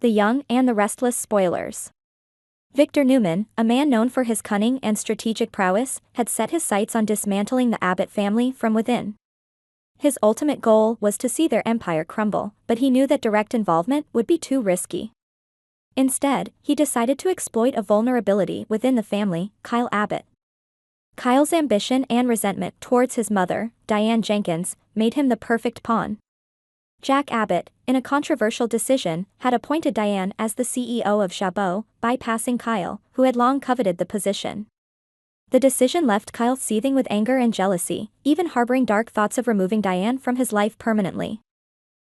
the young, and the restless spoilers. Victor Newman, a man known for his cunning and strategic prowess, had set his sights on dismantling the Abbott family from within. His ultimate goal was to see their empire crumble, but he knew that direct involvement would be too risky. Instead, he decided to exploit a vulnerability within the family, Kyle Abbott. Kyle's ambition and resentment towards his mother, Diane Jenkins, made him the perfect pawn. Jack Abbott, in a controversial decision, had appointed Diane as the CEO of Chabot, bypassing Kyle, who had long coveted the position. The decision left Kyle seething with anger and jealousy, even harboring dark thoughts of removing Diane from his life permanently.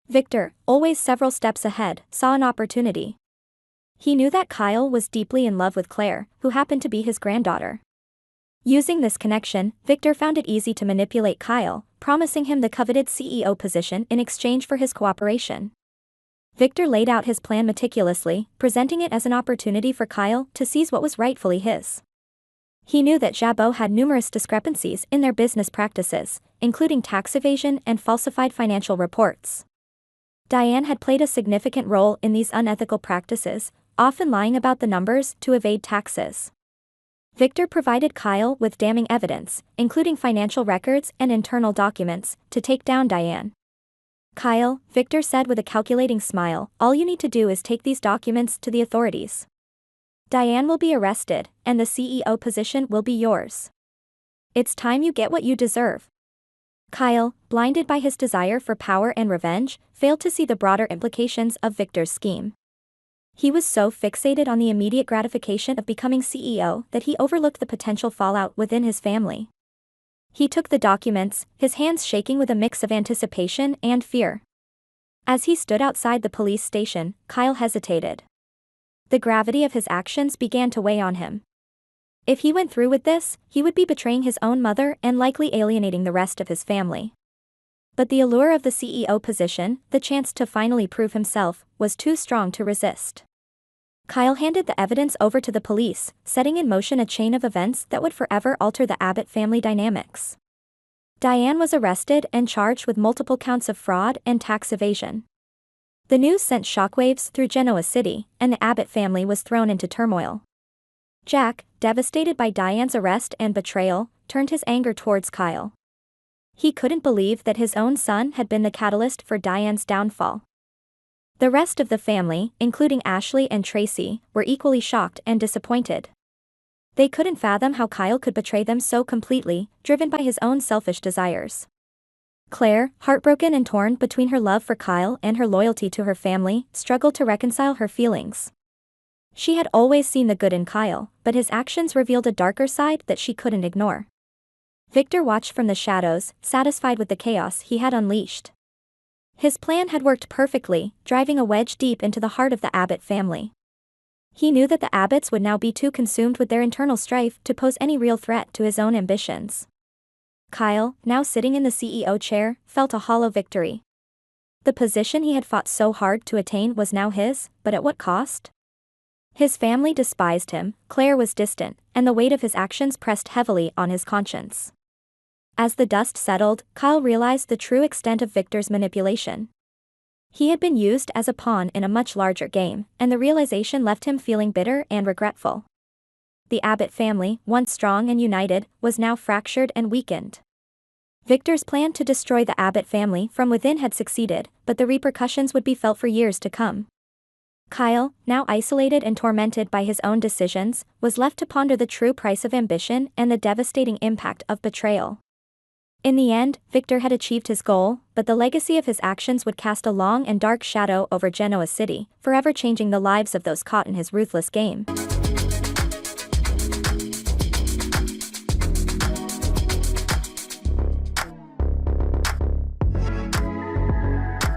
Victor, always several steps ahead, saw an opportunity. He knew that Kyle was deeply in love with Claire, who happened to be his granddaughter. Using this connection, Victor found it easy to manipulate Kyle, promising him the coveted CEO position in exchange for his cooperation. Victor laid out his plan meticulously, presenting it as an opportunity for Kyle to seize what was rightfully his. He knew that Chabot had numerous discrepancies in their business practices, including tax evasion and falsified financial reports. Diane had played a significant role in these unethical practices, often lying about the numbers to evade taxes. Victor provided Kyle with damning evidence, including financial records and internal documents, to take down Diane. Kyle, Victor said with a calculating smile, all you need to do is take these documents to the authorities. Diane will be arrested, and the CEO position will be yours. It's time you get what you deserve. Kyle, blinded by his desire for power and revenge, failed to see the broader implications of Victor's scheme. He was so fixated on the immediate gratification of becoming CEO that he overlooked the potential fallout within his family. He took the documents, his hands shaking with a mix of anticipation and fear. As he stood outside the police station, Kyle hesitated. The gravity of his actions began to weigh on him. If he went through with this, he would be betraying his own mother and likely alienating the rest of his family. But the allure of the CEO position, the chance to finally prove himself, was too strong to resist. Kyle handed the evidence over to the police, setting in motion a chain of events that would forever alter the Abbott family dynamics. Diane was arrested and charged with multiple counts of fraud and tax evasion. The news sent shockwaves through Genoa City, and the Abbott family was thrown into turmoil. Jack, devastated by Diane's arrest and betrayal, turned his anger towards Kyle. He couldn't believe that his own son had been the catalyst for Diane's downfall. The rest of the family, including Ashley and Tracy, were equally shocked and disappointed. They couldn't fathom how Kyle could betray them so completely, driven by his own selfish desires. Claire, heartbroken and torn between her love for Kyle and her loyalty to her family, struggled to reconcile her feelings. She had always seen the good in Kyle, but his actions revealed a darker side that she couldn't ignore. Victor watched from the shadows, satisfied with the chaos he had unleashed. His plan had worked perfectly, driving a wedge deep into the heart of the Abbott family. He knew that the Abbotts would now be too consumed with their internal strife to pose any real threat to his own ambitions. Kyle, now sitting in the CEO chair, felt a hollow victory. The position he had fought so hard to attain was now his, but at what cost? His family despised him, Claire was distant, and the weight of his actions pressed heavily on his conscience. As the dust settled, Kyle realized the true extent of Victor's manipulation. He had been used as a pawn in a much larger game, and the realization left him feeling bitter and regretful. The Abbott family, once strong and united, was now fractured and weakened. Victor's plan to destroy the Abbott family from within had succeeded, but the repercussions would be felt for years to come. Kyle, now isolated and tormented by his own decisions, was left to ponder the true price of ambition and the devastating impact of betrayal. In the end, Victor had achieved his goal, but the legacy of his actions would cast a long and dark shadow over Genoa City, forever changing the lives of those caught in his ruthless game.